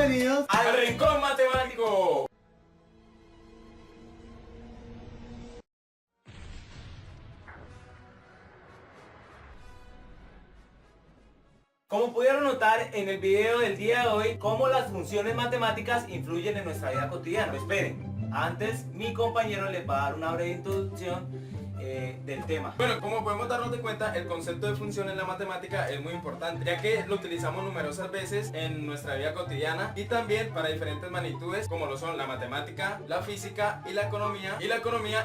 Bienvenidos al Rincón Matemático. Como pudieron notar en el video del día de hoy, cómo las funciones matemáticas influyen en nuestra vida cotidiana. Esperen, antes mi compañero les va a dar una breve introducción del tema. Bueno, como podemos darnos de cuenta, el concepto de función en la matemática es muy importante, ya que lo utilizamos numerosas veces en nuestra vida cotidiana y también para diferentes magnitudes, como lo son la matemática, la física y la economía,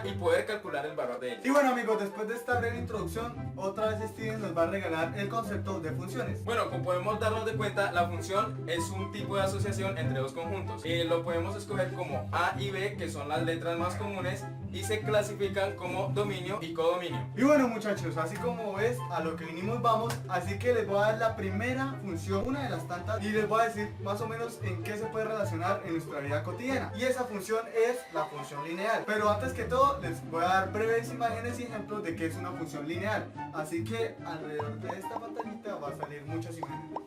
y poder calcular el valor de ellos. Y bueno, amigos, después de esta breve introducción, otra vez Steven nos va a regalar el concepto de funciones. Bueno, como podemos darnos de cuenta, la función es un tipo de asociación entre dos conjuntos. Lo podemos escoger como A y B, que son las letras más comunes, y se clasifican como dominio y codominio. Y bueno, muchachos, así como ves, a lo que vinimos vamos, así que les voy a dar la primera función, una de las tantas, y les voy a decir más o menos en qué se puede relacionar en nuestra vida cotidiana. Y esa función es la función lineal. Pero antes que todo, les voy a dar breves imágenes y ejemplos de qué es una función lineal. Así que alrededor de esta pantallita va a salir muchas imágenes.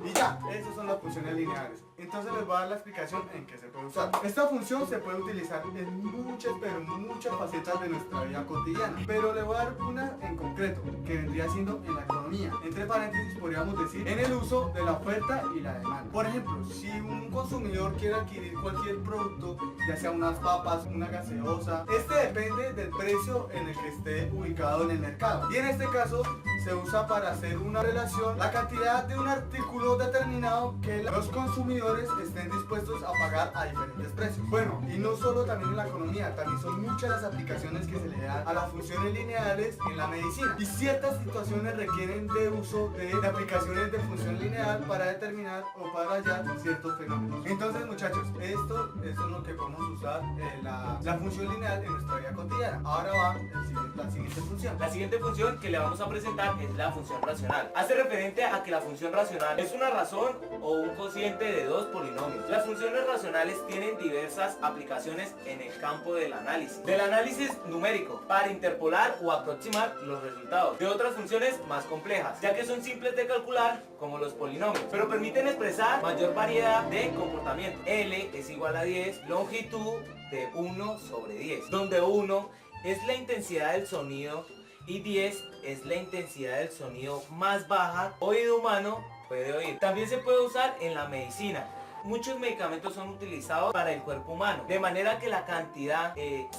Y ya, esas son las funciones lineales. Entonces les voy a dar la explicación en qué se puede usar. Esta función se puede utilizar en muchas, pero muchas facetas de nuestra vida cotidiana. Pero le voy a dar una en concreto, que vendría siendo en la economía. Entre paréntesis podríamos decir en el uso de la oferta y la demanda. Por ejemplo, si un consumidor quiere adquirir cualquier producto, ya sea unas papas, una gaseosa, este depende del precio en el que esté ubicado en el mercado. Y en este caso se usa para hacer una relación, la cantidad de un artículo determinado que los consumidores estén dispuestos a pagar a diferentes precios. Bueno, y no solo también en la economía, también son muchas las aplicaciones que se le dan a las funciones lineales en la medicina. Y ciertas situaciones requieren de uso de aplicaciones de función lineal para determinar o para hallar ciertos fenómenos. Entonces, muchachos, esto es lo que podemos usar la función lineal en nuestra vida cotidiana. Ahora va la siguiente función. La siguiente función que le vamos a presentar es la función racional. Hace referente a que la función racional es una razón o un cociente de dos polinomios. Las funciones racionales tienen diversas aplicaciones en el campo del análisis numérico, para interpolar o aproximar los resultados de otras funciones más complejas, ya que son simples de calcular como los polinomios, pero permiten expresar mayor variedad de comportamiento. L es igual a 10, longitud de 1 sobre 10, donde 1 es la intensidad del sonido y 10 es la intensidad del sonido más baja oído humano puede oír. También se puede usar en la medicina. Muchos medicamentos son utilizados para el cuerpo humano, de manera que la cantidad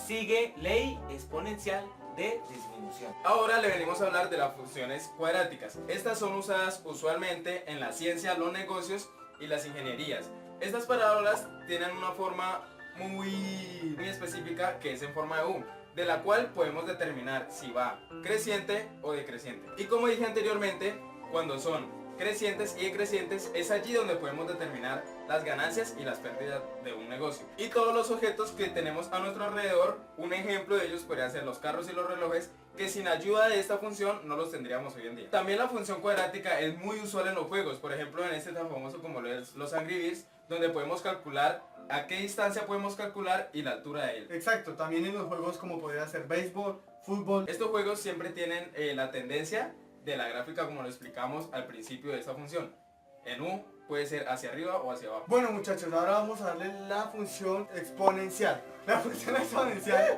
sigue ley exponencial de disminución. Ahora le venimos a hablar de las funciones cuadráticas. Estas son usadas usualmente en la ciencia, los negocios y las ingenierías. Estas parábolas tienen una forma muy específica, que es en forma de U, de la cual podemos determinar si va creciente o decreciente. Y como dije anteriormente, cuando son crecientes y decrecientes es allí donde podemos determinar las ganancias y las pérdidas de un negocio. Y todos los objetos que tenemos a nuestro alrededor, un ejemplo de ellos podrían ser los carros y los relojes, que sin ayuda de esta función no los tendríamos hoy en día. También la función cuadrática es muy usual en los juegos, por ejemplo en este tan famoso como lo es los Angry Birds, donde podemos calcular a qué distancia podemos calcular y la altura de él. Exacto, también en los juegos como podría ser béisbol, fútbol. Estos juegos siempre tienen la tendencia de la gráfica, como lo explicamos al principio de esta función. En U puede ser hacia arriba o hacia abajo. Bueno, muchachos, ahora vamos a darle la función exponencial. La función exponencial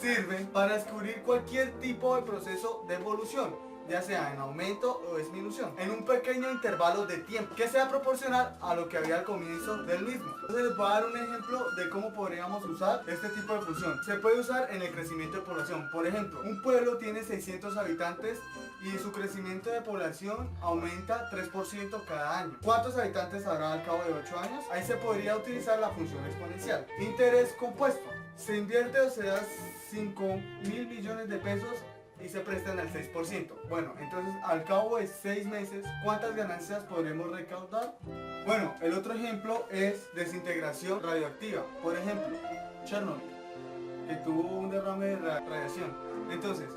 sirve para descubrir cualquier tipo de proceso de evolución, ya sea en aumento o disminución, en un pequeño intervalo de tiempo que sea proporcional a lo que había al comienzo del mismo. Entonces les voy a dar un ejemplo de cómo podríamos usar este tipo de función. Se puede usar en el crecimiento de población. Por ejemplo, un pueblo tiene 600 habitantes y su crecimiento de población aumenta 3% cada año. ¿Cuántos habitantes habrá al cabo de 8 años? Ahí se podría utilizar la función exponencial. Interés compuesto. Se invierte o se da 5.000 millones de pesos y se prestan al 6%. Bueno, entonces al cabo de 6 meses, ¿cuántas ganancias podremos recaudar? Bueno, el otro ejemplo es desintegración radioactiva. Por ejemplo, Chernobyl, que tuvo un derrame de radiación. Entonces,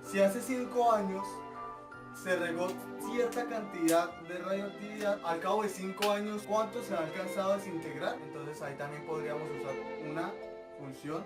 si hace 5 años se regó cierta cantidad de radioactividad, al cabo de 5 años, ¿cuánto se ha alcanzado a desintegrar? Entonces ahí también podríamos usar una función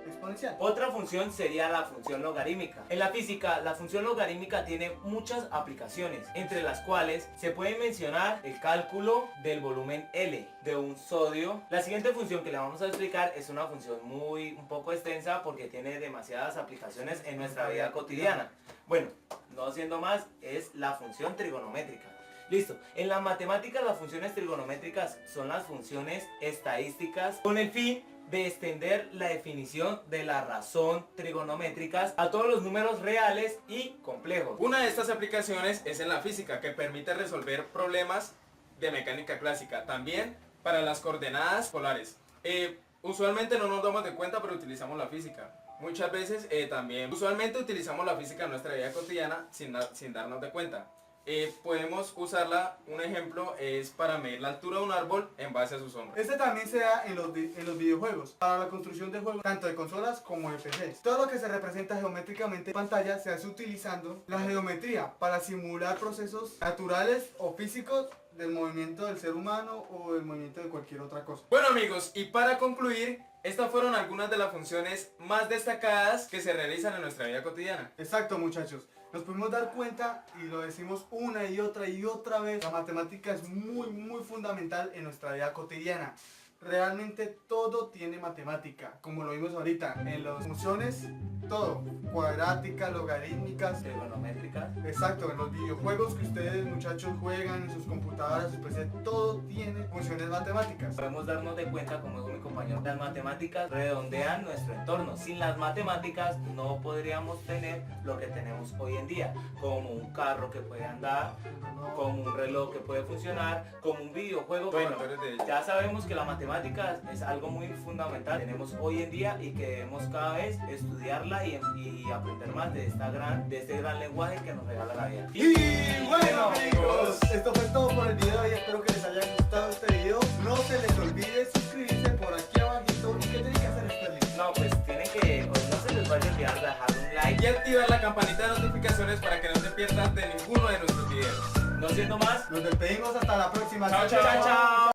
exponencial. Otra función sería la función logarítmica. En la física, la función logarítmica tiene muchas aplicaciones, entre las cuales se puede mencionar el cálculo del volumen L de un sodio. La siguiente función que le vamos a explicar es una función un poco extensa porque tiene demasiadas aplicaciones en nuestra vida cotidiana. Bueno, no siendo más, es la función trigonométrica. Listo. En las matemáticas, las funciones trigonométricas son las funciones estadísticas con el fin de extender la definición de la razón trigonométricas a todos los números reales y complejos. Una de estas aplicaciones es en la física, que permite resolver problemas de mecánica clásica, también para las coordenadas polares. Usualmente no nos damos de cuenta, pero utilizamos la física. Muchas veces usualmente utilizamos la física en nuestra vida cotidiana sin darnos de cuenta. Podemos usarla, un ejemplo es para medir la altura de un árbol en base a su sombra. Este también se da en los videojuegos, para la construcción de juegos tanto de consolas como de PCs. Todo lo que se representa geométricamente en pantalla se hace utilizando la geometría para simular procesos naturales o físicos del movimiento del ser humano o del movimiento de cualquier otra cosa. Bueno amigos, y para concluir, estas fueron algunas de las funciones más destacadas que se realizan en nuestra vida cotidiana. Exacto, muchachos. Nos pudimos dar cuenta, y lo decimos una y otra vez, la matemática es muy fundamental en nuestra vida cotidiana. Realmente todo tiene matemática, como lo vimos ahorita, en las funciones, todo, cuadráticas, logarítmicas, Trigonométricas. exacto, en los videojuegos que ustedes muchachos juegan, en sus computadoras, sus PC, todo tiene funciones matemáticas. Podemos darnos de cuenta, como dijo mi compañero, las matemáticas redondean nuestro entorno. Sin las matemáticas no podríamos tener lo que tenemos hoy en día, como un carro que puede andar, como un reloj que puede funcionar, como un videojuego. Bueno, ya sabemos que la matemática es algo muy fundamental tenemos hoy en día y que debemos cada vez estudiarla y aprender más de este gran lenguaje que nos regala la vida. Y bueno amigos, esto fue todo por el video y espero que les haya gustado este video. No se les olvide suscribirse por aquí abajito. ¿Y qué tienen que hacer, Sterling? No, pues tienen que, no se les vaya a olvidar dejar un like Y activar la campanita de notificaciones para que no se pierdan de ninguno de nuestros videos. No siendo más, Nos despedimos hasta la próxima. Chao, chao. chao.